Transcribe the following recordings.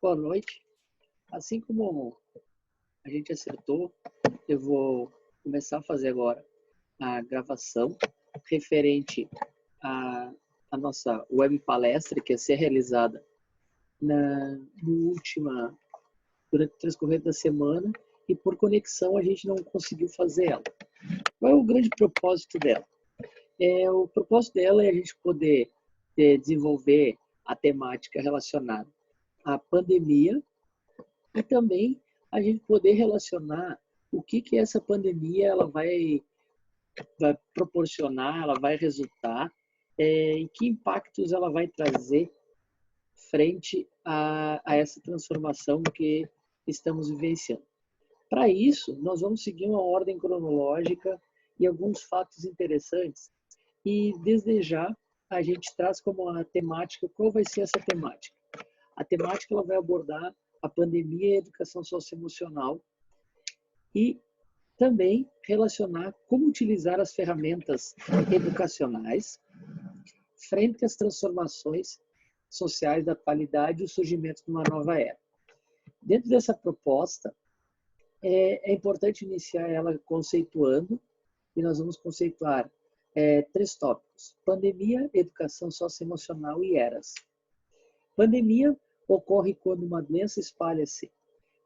Boa noite. Assim como a gente acertou, eu vou começar a fazer agora a gravação referente à nossa web palestra que ia ser realizada durante o transcorrer da semana e por conexão a gente não conseguiu fazer ela. Qual é o grande propósito dela? O propósito dela é a gente poder desenvolver a temática relacionada à pandemia e também a gente poder relacionar o que essa pandemia ela vai proporcionar, ela vai resultar, e que impactos ela vai trazer frente a essa transformação que estamos vivenciando. Para isso, nós vamos seguir uma ordem cronológica e alguns fatos interessantes. E, desde já, a gente traz como a temática, qual vai ser essa temática? A temática ela vai abordar a pandemia e a educação socioemocional e também relacionar como utilizar as ferramentas educacionais frente às transformações sociais da atualidade e o surgimento de uma nova era. Dentro dessa proposta, é importante iniciar ela conceituando, e nós vamos conceituar 3 tópicos: pandemia, educação socioemocional e eras. Pandemia ocorre quando uma doença espalha-se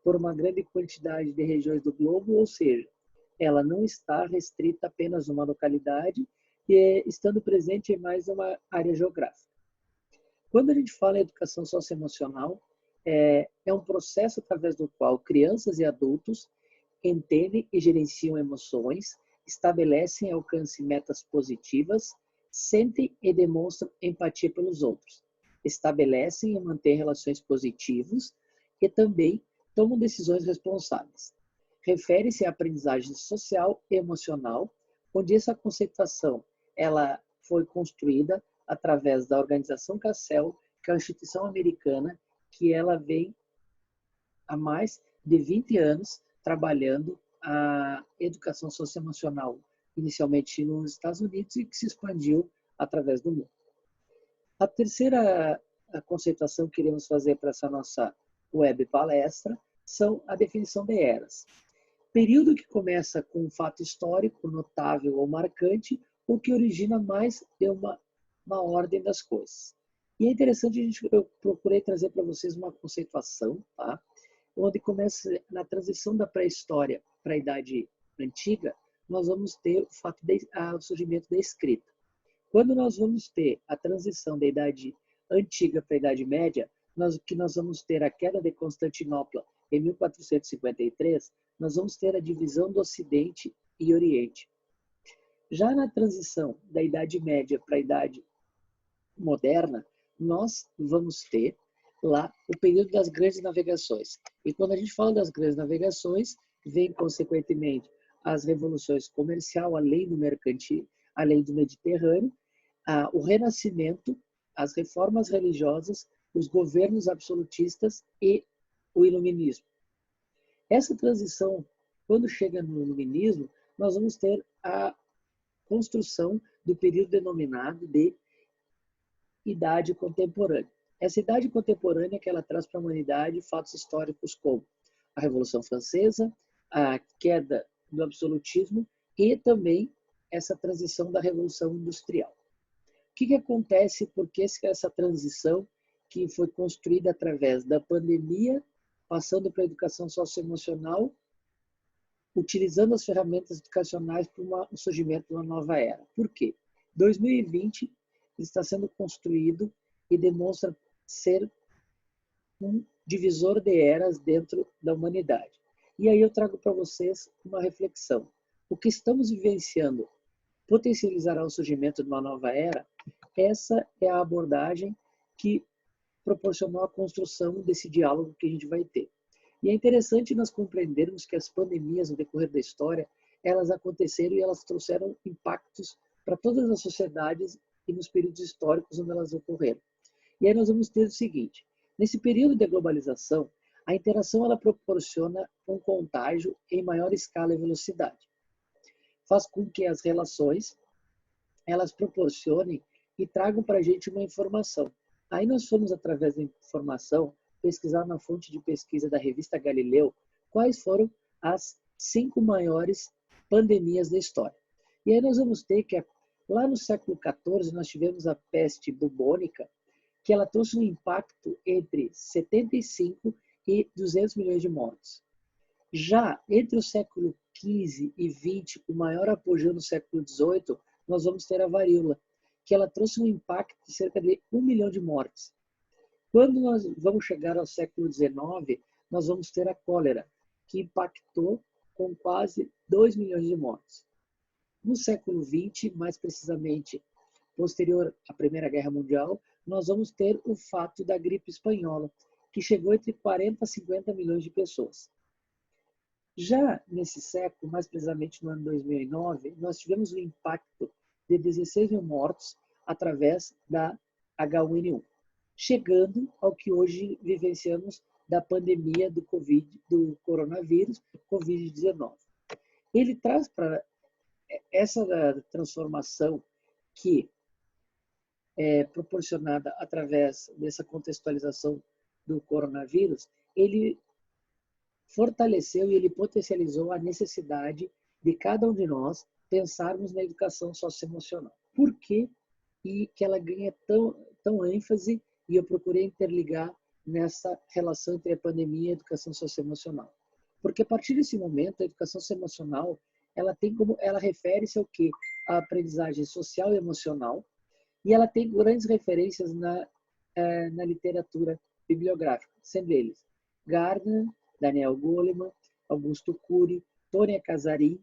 por uma grande quantidade de regiões do globo, ou seja, ela não está restrita apenas a uma localidade, e estando presente em mais de uma área geográfica. Quando a gente fala em educação socioemocional, é um processo através do qual crianças e adultos entendem e gerenciam emoções, estabelecem e alcançam metas positivas, sentem e demonstram empatia pelos outros, estabelecem e mantêm relações positivas e também tomam decisões responsáveis. Refere-se à aprendizagem social e emocional, onde essa conceituação ela foi construída através da organização CASEL, que é uma instituição americana que ela vem há mais de 20 anos trabalhando a educação socioemocional, inicialmente nos Estados Unidos e que se expandiu através do mundo. A terceira conceituação que queremos fazer para essa nossa web palestra são a definição de eras. Período que começa com um fato histórico notável ou marcante, ou que origina mais de uma ordem das coisas. E é interessante, eu procurei trazer para vocês uma conceituação, tá? Onde começa na transição da pré-história para a Idade Antiga, nós vamos ter o surgimento da escrita. Quando nós vamos ter a transição da Idade Antiga para a Idade Média, nós vamos ter a queda de Constantinopla em 1453, nós vamos ter a divisão do Ocidente e Oriente. Já na transição da Idade Média para a Idade Moderna, nós vamos ter lá o período das grandes navegações. E quando a gente fala das grandes navegações, vem, consequentemente, as revoluções comercial, além do mercantil, além do Mediterrâneo, o Renascimento, as reformas religiosas, os governos absolutistas e o Iluminismo. Essa transição, quando chega no Iluminismo, nós vamos ter a construção do período denominado de Idade Contemporânea. Essa idade contemporânea que ela traz para a humanidade fatos históricos como a Revolução Francesa, a queda do absolutismo e também essa transição da Revolução Industrial. O que acontece porque essa transição que foi construída através da pandemia, passando para a educação socioemocional, utilizando as ferramentas educacionais para o surgimento de uma nova era. Por quê? 2020 está sendo construído e demonstra ser um divisor de eras dentro da humanidade. E aí eu trago para vocês uma reflexão. O que estamos vivenciando potencializará o surgimento de uma nova era? Essa é a abordagem que proporcionou a construção desse diálogo que a gente vai ter. E é interessante nós compreendermos que as pandemias, no decorrer da história, elas aconteceram e elas trouxeram impactos para todas as sociedades e nos períodos históricos onde elas ocorreram. E aí nós vamos ter o seguinte: nesse período de globalização, a interação ela proporciona um contágio em maior escala e velocidade. Faz com que as relações elas proporcionem e tragam para a gente uma informação. Aí nós fomos, através da informação, pesquisar na fonte de pesquisa da revista Galileu quais foram as 5 maiores pandemias da história. E aí nós vamos ter que, lá no século XIV, nós tivemos a peste bubônica, que ela trouxe um impacto entre 75 e 200 milhões de mortos. Já entre o século XV e XX, o maior apogeu no século XVIII, nós vamos ter a varíola, que ela trouxe um impacto de cerca de 1 milhão de mortes. Quando nós vamos chegar ao século XIX, nós vamos ter a cólera, que impactou com quase 2 milhões de mortes. No século XX, mais precisamente posterior à Primeira Guerra Mundial, nós vamos ter o fato da gripe espanhola, que chegou entre 40 a 50 milhões de pessoas. Já nesse século, mais precisamente no ano 2009, nós tivemos um impacto de 16 mil mortos através da H1N1, chegando ao que hoje vivenciamos da pandemia do coronavírus, Covid-19. Ele traz para essa transformação que é proporcionada através dessa contextualização do coronavírus, ele fortaleceu e ele potencializou a necessidade de cada um de nós pensarmos na educação socioemocional. Por que e que ela ganha tão ênfase, e eu procurei interligar nessa relação entre a pandemia e a educação socioemocional? Porque a partir desse momento, a educação socioemocional, ela refere-se ao quê? A aprendizagem social e emocional, e ela tem grandes referências na literatura bibliográfica, sendo eles Gardner, Daniel Goleman, Augusto Cury, Tônia Casarim,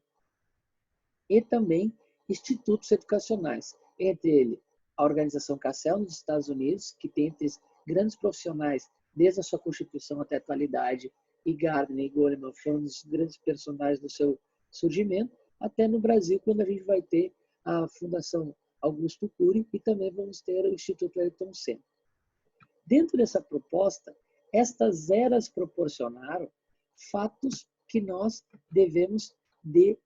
e também institutos educacionais, entre eles a Organização Cassel nos Estados Unidos, que tem entre grandes profissionais desde a sua constituição até a atualidade, e Gardner e Goleman foram um dos grandes personagens do seu surgimento, até no Brasil, quando a gente vai ter a Fundação Augusto Cury e também vamos ter o Instituto Ayrton Senna. Dentro dessa proposta, estas eras proporcionaram fatos que nós devemos de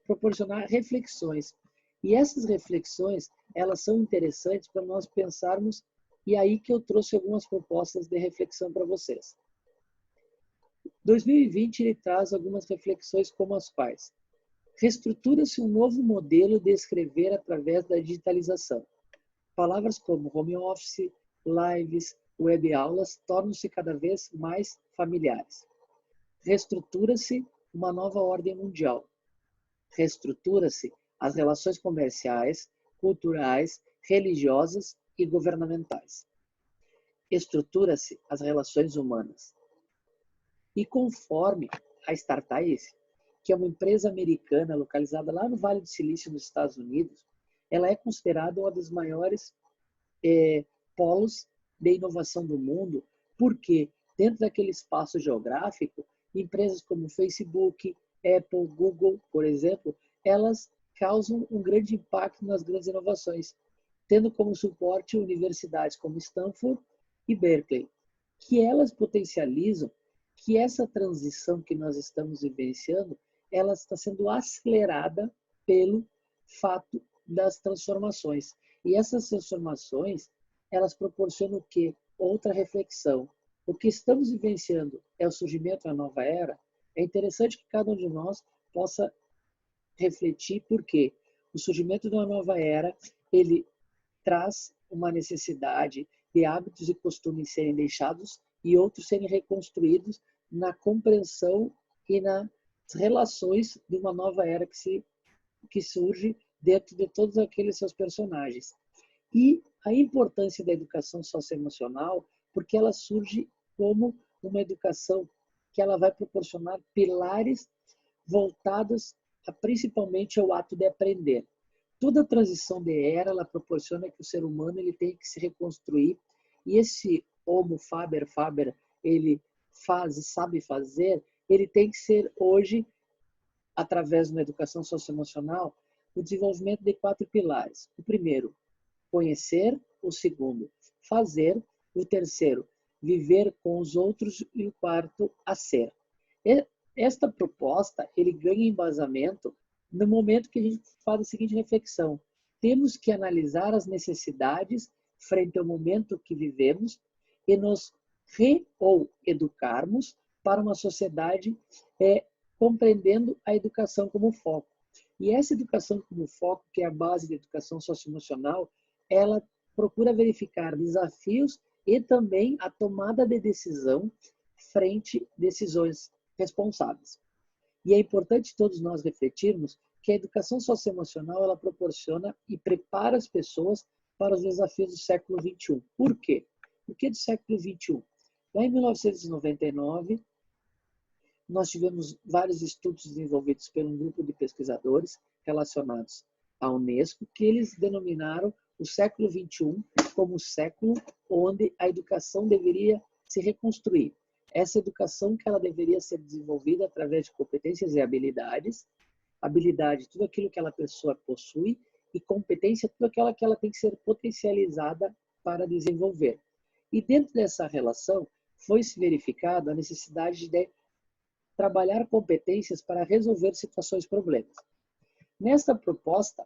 proporcionar reflexões. E essas reflexões, elas são interessantes para nós pensarmos, e aí que eu trouxe algumas propostas de reflexão para vocês. 2020 ele traz algumas reflexões como as quais: reestrutura-se um novo modelo de escrever através da digitalização. Palavras como home office, lives, web aulas tornam-se cada vez mais familiares. Reestrutura-se uma nova ordem mundial. Reestrutura-se as relações comerciais, culturais, religiosas e governamentais. Estrutura-se as relações humanas. E conforme a Startice, que é uma empresa americana localizada lá no Vale do Silício, nos Estados Unidos, ela é considerada uma das maiores polos de inovação do mundo, porque dentro daquele espaço geográfico, empresas como Facebook, Apple, Google, por exemplo, elas causam um grande impacto nas grandes inovações, tendo como suporte universidades como Stanford e Berkeley, que elas potencializam que essa transição que nós estamos vivenciando, ela está sendo acelerada pelo fato das transformações. E essas transformações, elas proporcionam o quê? Outra reflexão. O que estamos vivenciando é o surgimento da nova era. É interessante que cada um de nós possa refletir, porque o surgimento de uma nova era, ele traz uma necessidade de hábitos e costumes serem deixados e outros serem reconstruídos na compreensão e nas relações de uma nova era que surge dentro de todos aqueles seus personagens. E a importância da educação socioemocional, porque ela surge como uma educação que ela vai proporcionar pilares voltados principalmente ao ato de aprender. Toda transição de era, ela proporciona que o ser humano ele tem que se reconstruir, e esse homo faber, ele faz e sabe fazer, ele tem que ser hoje, através de uma educação socioemocional, o desenvolvimento de 4 pilares. O primeiro, conhecer. O segundo, fazer. O terceiro, viver com os outros. E o quarto, a ser. Esta proposta, ele ganha embasamento no momento que a gente faz a seguinte reflexão: temos que analisar as necessidades frente ao momento que vivemos e nos ou educarmos para uma sociedade compreendendo a educação como foco. E essa educação como foco, que é a base da educação socioemocional, ela procura verificar desafios e também a tomada de decisão frente a decisões responsáveis. E é importante todos nós refletirmos que a educação socioemocional ela proporciona e prepara as pessoas para os desafios do século XXI. Por quê? Por que do século XXI? Lá em 1999, nós tivemos vários estudos desenvolvidos por um grupo de pesquisadores relacionados à Unesco, que eles denominaram o século XXI como o século onde a educação deveria se reconstruir. Essa educação que ela deveria ser desenvolvida através de competências e habilidades, habilidade, tudo aquilo que aquela pessoa possui, e competência, tudo aquilo que ela tem que ser potencializada para desenvolver. E dentro dessa relação, foi-se verificada a necessidade de trabalhar competências para resolver situações problemas. Nesta proposta,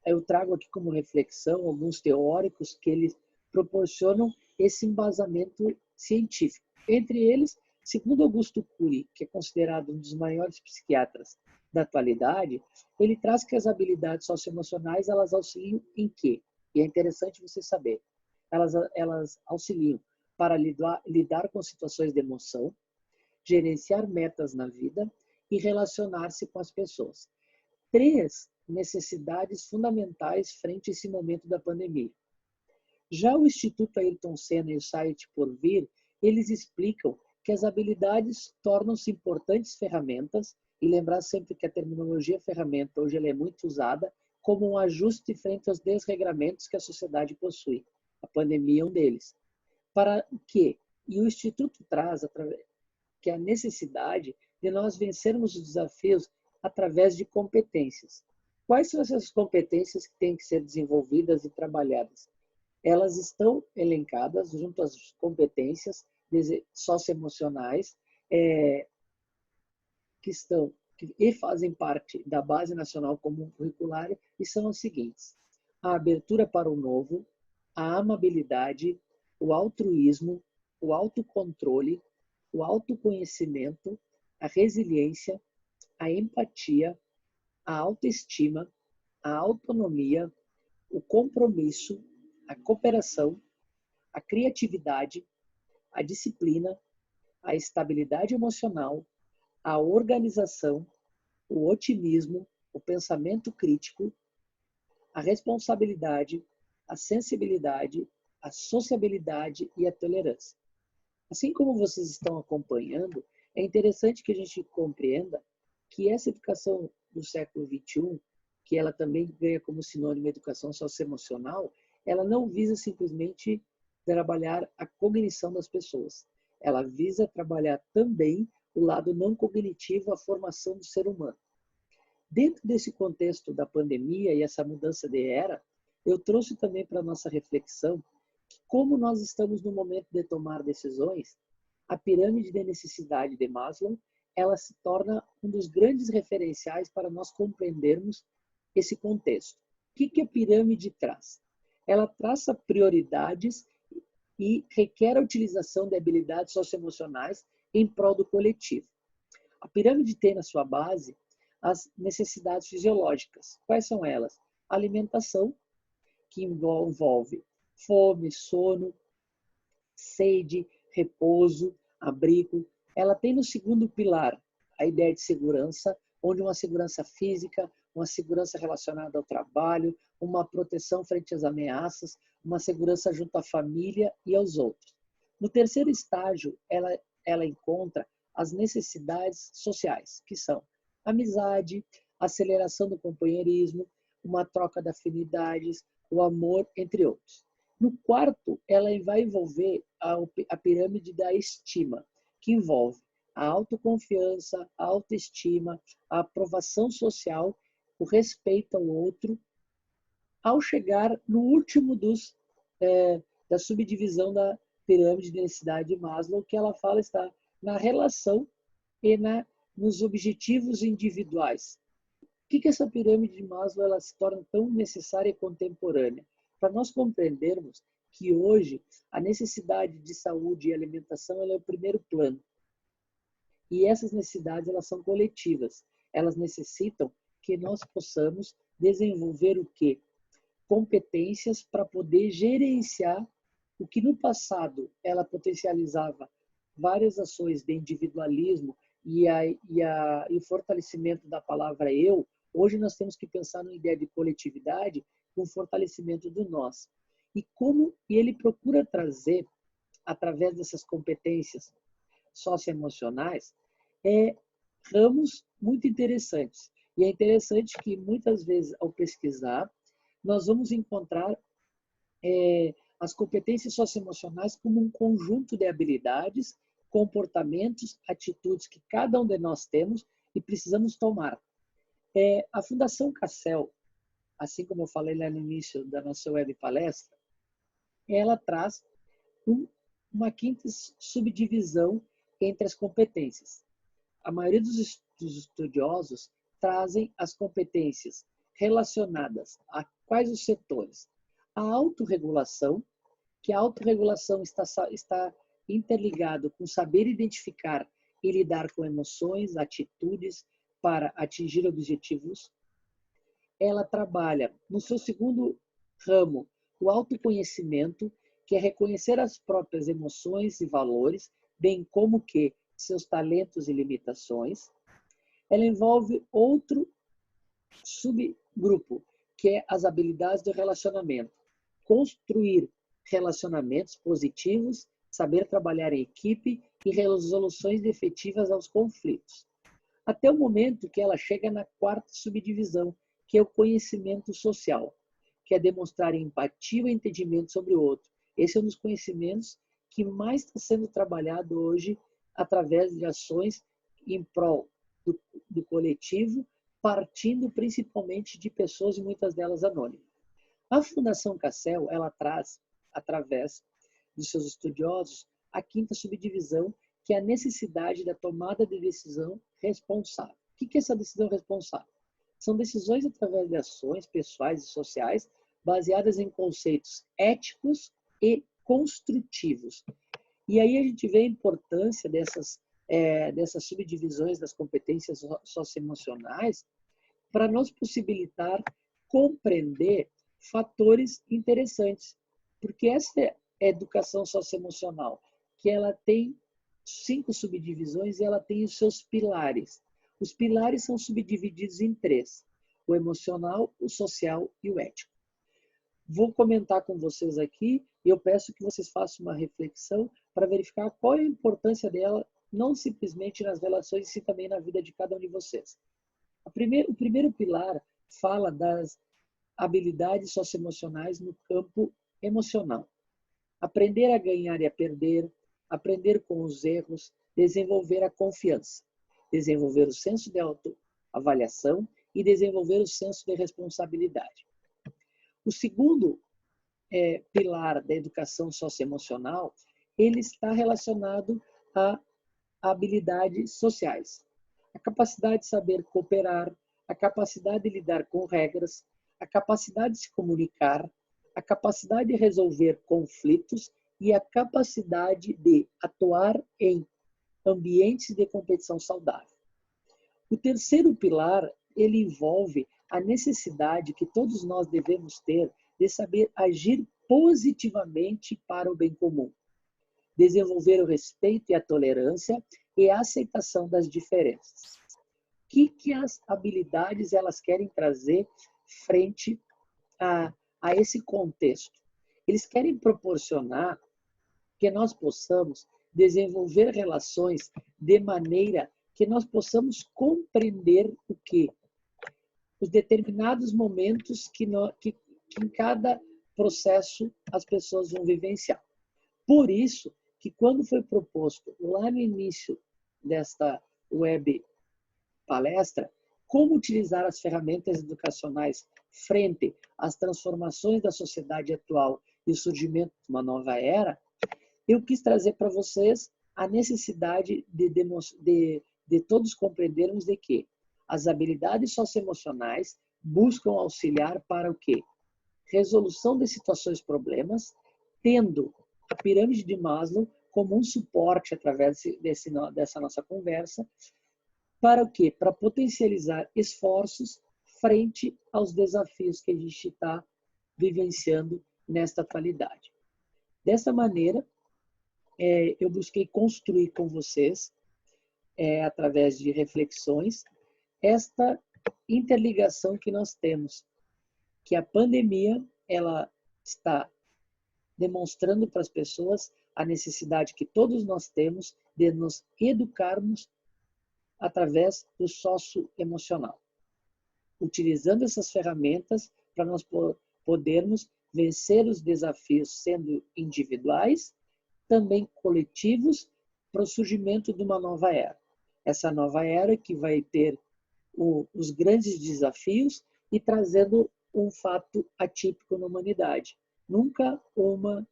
eu trago aqui como reflexão alguns teóricos que eles proporcionam esse embasamento científico. Entre eles, segundo Augusto Cury, que é considerado um dos maiores psiquiatras da atualidade, ele traz que as habilidades socioemocionais, elas auxiliam em quê? E é interessante você saber. Elas auxiliam para lidar com situações de emoção, gerenciar metas na vida e relacionar-se com as pessoas. 3 necessidades fundamentais frente a esse momento da pandemia. Já o Instituto Ayrton Senna e o site Por Vir, eles explicam que as habilidades tornam-se importantes ferramentas, e lembrar sempre que a terminologia ferramenta hoje ela é muito usada como um ajuste frente aos desregramentos que a sociedade possui. A pandemia é um deles. Para o quê? E o Instituto traz que é a necessidade de nós vencermos os desafios através de competências. Quais são essas competências que têm que ser desenvolvidas e trabalhadas? Elas estão elencadas junto às competências socioemocionais e fazem parte da Base Nacional Comum Curricular, e são as seguintes: a abertura para o novo, a amabilidade, o altruísmo, o autocontrole, o autoconhecimento, a resiliência, a empatia, a autoestima, a autonomia, o compromisso, a cooperação, a criatividade, a disciplina, a estabilidade emocional, a organização, o otimismo, o pensamento crítico, a responsabilidade, a sensibilidade, a sociabilidade e a tolerância. Assim como vocês estão acompanhando, é interessante que a gente compreenda que essa educação do século XXI, que ela também ganha como sinônimo educação socioemocional, ela não visa simplesmente trabalhar a cognição das pessoas. Ela visa trabalhar também o lado não cognitivo, a formação do ser humano. Dentro desse contexto da pandemia e essa mudança de era, eu trouxe também para a nossa reflexão que, como nós estamos no momento de tomar decisões, a pirâmide de necessidade de Maslow, ela se torna um dos grandes referenciais para nós compreendermos esse contexto. O que a pirâmide traz? Ela traça prioridades e requer a utilização de habilidades socioemocionais em prol do coletivo. A pirâmide tem na sua base as necessidades fisiológicas. Quais são elas? A alimentação, que envolve fome, sono, sede, repouso, abrigo. Ela tem no segundo pilar a ideia de segurança, onde uma segurança física, uma segurança relacionada ao trabalho, uma proteção frente às ameaças, uma segurança junto à família e aos outros. No terceiro estágio, ela encontra as necessidades sociais, que são amizade, aceleração do companheirismo, uma troca de afinidades, o amor, entre outros. No quarto, ela vai envolver a pirâmide da estima, que envolve a autoconfiança, a autoestima, a aprovação social, o respeito ao outro, ao chegar no último da subdivisão da pirâmide de necessidade de Maslow, que ela fala está na relação e nos objetivos individuais. Por que essa pirâmide de Maslow ela se torna tão necessária e contemporânea? Para nós compreendermos que hoje a necessidade de saúde e alimentação ela é o primeiro plano. E essas necessidades elas são coletivas. Elas necessitam que nós possamos desenvolver o quê? Competências para poder gerenciar o que no passado ela potencializava várias ações de individualismo e o fortalecimento da palavra eu. Hoje nós temos que pensar numa ideia de coletividade com o fortalecimento do nós. E ele procura trazer, através dessas competências socioemocionais, ramos muito interessantes. E é interessante que, muitas vezes, ao pesquisar, nós vamos encontrar as competências socioemocionais como um conjunto de habilidades, comportamentos, atitudes que cada um de nós temos e precisamos tomar. A Fundação CACEL, assim como eu falei lá no início da nossa web palestra, ela traz uma quinta subdivisão entre as competências. A maioria dos estudiosos trazem as competências relacionadas a quais os setores? A autorregulação, que a autorregulação está interligado com saber identificar e lidar com emoções, atitudes para atingir objetivos. Ela trabalha no seu segundo ramo, o autoconhecimento, que é reconhecer as próprias emoções e valores, bem como que seus talentos e limitações. Ela envolve outro subgrupo, que é as habilidades do relacionamento. Construir relacionamentos positivos, saber trabalhar em equipe e resoluções efetivas aos conflitos. Até o momento que ela chega na quarta subdivisão, que é o conhecimento social, que é demonstrar empatia e entendimento sobre o outro. Esse é um dos conhecimentos que mais está sendo trabalhado hoje através de ações em prol do coletivo, partindo principalmente de pessoas e muitas delas anônimas. A Fundação CACEL, ela traz, através dos seus estudiosos, a quinta subdivisão, que é a necessidade da tomada de decisão responsável. O que é essa decisão responsável? São decisões através de ações pessoais e sociais baseadas em conceitos éticos e construtivos. E aí a gente vê a importância dessas subdivisões das competências socioemocionais para nos possibilitar compreender fatores interessantes. Porque essa é a educação socioemocional, que ela tem 5 subdivisões e ela tem os seus pilares. Os pilares são subdivididos em 3, o emocional, o social e o ético. Vou comentar com vocês aqui e eu peço que vocês façam uma reflexão para verificar qual é a importância dela, não simplesmente nas relações, e sim também na vida de cada um de vocês. O primeiro pilar fala das habilidades socioemocionais no campo emocional. Aprender a ganhar e a perder, aprender com os erros, desenvolver a confiança, desenvolver o senso de autoavaliação e desenvolver o senso de responsabilidade. O segundo pilar da educação socioemocional, ele está relacionado a habilidades sociais. A capacidade de saber cooperar, a capacidade de lidar com regras, a capacidade de se comunicar, a capacidade de resolver conflitos e a capacidade de atuar em ambientes de competição saudável. O terceiro pilar, ele envolve a necessidade que todos nós devemos ter de saber agir positivamente para o bem comum, desenvolver o respeito e a tolerância e a aceitação das diferenças. O que as habilidades elas querem trazer frente a esse contexto? Eles querem proporcionar que nós possamos desenvolver relações de maneira que nós possamos compreender o quê? Os determinados momentos que em cada processo as pessoas vão vivenciar. Por isso que quando foi proposto lá no início desta web palestra, como utilizar as ferramentas educacionais frente às transformações da sociedade atual e o surgimento de uma nova era, eu quis trazer para vocês a necessidade de todos compreendermos de que as habilidades socioemocionais buscam auxiliar para o quê? Resolução de situações problemas, tendo a pirâmide de Maslow como um suporte através dessa nossa conversa. Para o quê? Para potencializar esforços frente aos desafios que a gente está vivenciando nesta atualidade. Dessa maneira, eu busquei construir com vocês, através de reflexões, esta interligação que nós temos, que a pandemia ela está demonstrando para as pessoas a necessidade que todos nós temos de nos educarmos através do socioemocional, utilizando essas ferramentas para nós podermos vencer os desafios, sendo individuais, também coletivos, para o surgimento de uma nova era. Essa nova era que vai ter os grandes desafios e trazendo um fato atípico na humanidade. Nunca uma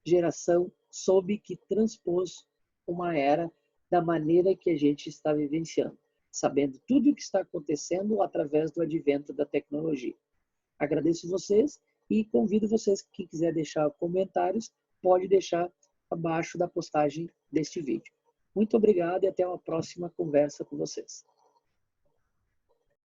geração soube que transpôs uma era da maneira que a gente está vivenciando, sabendo tudo o que está acontecendo através do advento da tecnologia. Agradeço vocês e convido vocês, quem quiser deixar comentários, pode deixar abaixo da postagem deste vídeo. Muito obrigado e até uma próxima conversa com vocês.